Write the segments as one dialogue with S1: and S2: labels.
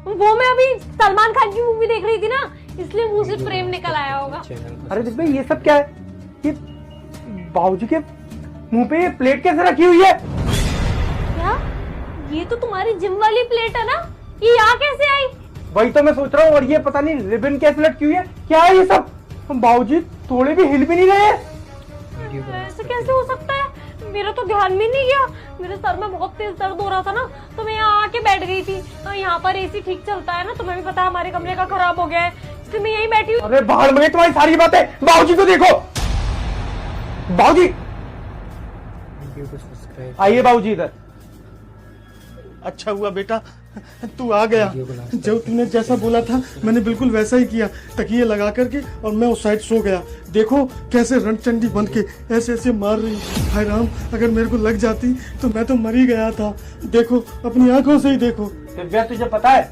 S1: वो मैं अभी सलमान खान की मूवी देख रही थी ना, इसलिए मुंह से प्रेम निकल आया होगा।
S2: अरे दिस भाई ये सब क्या है? ये बाबूजी के मुंह पे ये प्लेट कैसे रखी हुई है?
S1: क्या? ये तो तुम्हारी जिम वाली प्लेट है ना, ये यहाँ कैसे आई?
S2: वही तो मैं सोच रहा हूँ। और ये पता नहीं रिबन कैसे लटकी हुई है, क्या है ये सब? बाबूजी थोड़े भी हिल भी नहीं रहे।
S1: ऐसे कैसे हो सकता है? मेरा तो ध्यान भी नहीं गया। मेरे सर में बहुत तेज दर्द हो रहा था ना, तो मैं यहाँ आके बैठ गई थी। तो यहाँ पर एसी ठीक चलता है ना, तुम्हें भी पता है हमारे कमरे का खराब हो गया है, इसलिए मैं यहीं बैठी हूँ।
S2: अरे बाहर में तुम्हारी सारी बातें। बाबूजी को देखो। बाबूजी आइए, बाबूजी इधर।
S3: अच्छा हुआ बेटा तू आ गया। जो तूने जैसा बोला था मैंने बिल्कुल वैसा ही किया, तकिए लगा करके, और मैं उस साइड सो गया। देखो कैसे रणचंडी बन के ऐसे ऐसे मार रही। हाय राम, अगर मेरे को लग जाती तो मैं तो मर ही गया था। देखो अपनी आंखों से ही देखो।
S2: दिव्या तुझे पता है,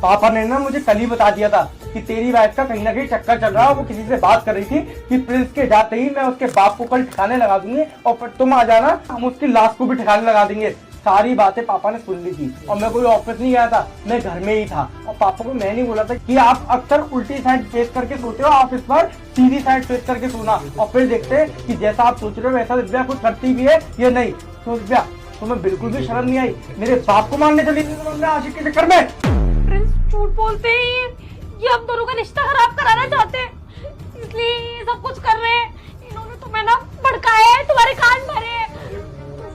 S2: पापा ने ना मुझे कल ही बता दिया था कि तेरी वाइफ का कहीं ना कहीं चक्कर चल रहा है। वो किसी से बात कर रही थी कि प्रिंस के जाते ही मैं उसके बाप को कल ठिकाने लगा दूंगी, और फिर तुम आ जाना, हम उसकी लाश को भी ठिकाने लगा देंगे। सारी बातें पापा ने सुन ली थी, और मैं कोई ऑफिस नहीं गया था, मैं घर में ही था। और पापा को मैं नहीं बोला था कि आप अक्सर उल्टी साइड फेस करके सोते हो, आप इस बार सीधी साइड फेस करके सोना, और फिर देखते हैं कि जैसा आप सोच रहे हो वैसा दिव्या कुछ करती भी है या नहीं। तो दिव्या तुम्हें बिल्कुल भी शर्म नहीं आई? मेरे बाप को मारने चली थी आशिक के चक्कर में।
S1: प्रिंस झूठ बोलते हैं, ये हम दोनों का रिश्ता खराब कराना चाहते हैं, इसलिए ये सब कुछ कर रहे हैं। इन्होंने तुम्हें ना भड़काया है, तुम्हारे कान भरे हैं।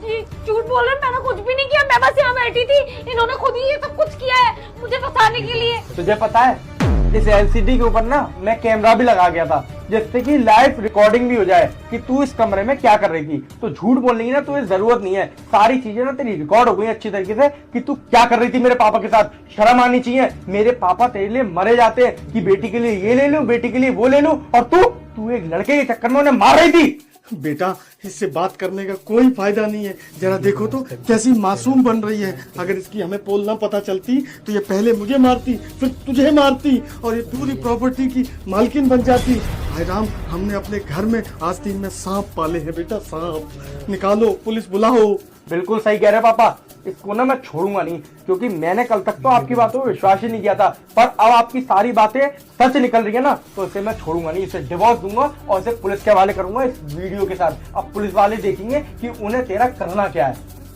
S1: ये झूठ बोल रहे हैं, मैंने कुछ भी नहीं किया, मैं बस यहाँ बैठी थी। इन्होंने खुद ही ये सब कुछ किया है मुझे फंसाने के लिए।
S2: तुझे पता है इस एलसीडी के ऊपर ना मैं कैमरा भी लगा गया था, जिससे कि लाइव रिकॉर्डिंग भी हो जाए कि तू इस कमरे में क्या कर रही थी। तो झूठ बोलने की ना तुझे जरूरत नहीं है, सारी चीजें ना तेरी रिकॉर्ड हो गई अच्छी तरीके से कि तू क्या कर रही थी मेरे पापा के साथ। शर्म आनी चाहिए। मेरे पापा तेरे लिए मरे जाते हैं कि बेटी के लिए ये ले लूं, बेटी के लिए वो ले लूं, और तू एक लड़के के चक्कर में उन्हें मार रही थी।
S3: बेटा इससे बात करने का कोई फायदा नहीं है। जरा देखो तो कैसी मासूम बन रही है। अगर इसकी हमें पोल ना पता चलती तो ये पहले मुझे मारती, फिर तुझे मारती, और ये पूरी प्रॉपर्टी की मालकिन बन जाती। हाय राम, हमने अपने घर में आस्तीन में सांप पाले हैं बेटा, सांप। निकालो, पुलिस बुलाओ।
S2: बिल्कुल सही कह रहे पापा, इसको ना मैं छोड़ूंगा नहीं, क्योंकि मैंने कल तक तो आपकी बातों पर विश्वास ही नहीं किया था, पर अब आपकी सारी बातें सच निकल रही है ना, तो इसे मैं छोड़ूंगा नहीं। इसे डिवोर्स दूंगा और इसे पुलिस के हवाले करूंगा इस वीडियो के साथ। अब पुलिस वाले देखेंगे कि उन्हें तेरा करना क्या है।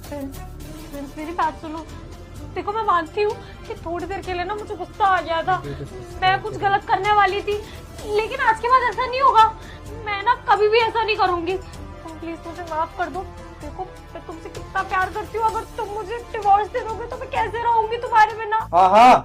S1: प्रिंस मेरी बात सुनो। देखो मैं मानती हूँ कि थोड़ी देर के लिए ना मुझे गुस्सा आ गया था, मैं कुछ गलत करने वाली थी, लेकिन आज के बाद ऐसा नहीं होगा। मैं ना कभी भी ऐसा नहीं करूंगी। तुम प्लीज मुझे माफ कर दो। देखो मैं तुमसे कितना प्यार करती हूँ, अगर तुम मुझे डिवोर्स दे दोगे तो मैं कैसे रहूंगी तुम्हारे बिना।
S2: हाँ हाँ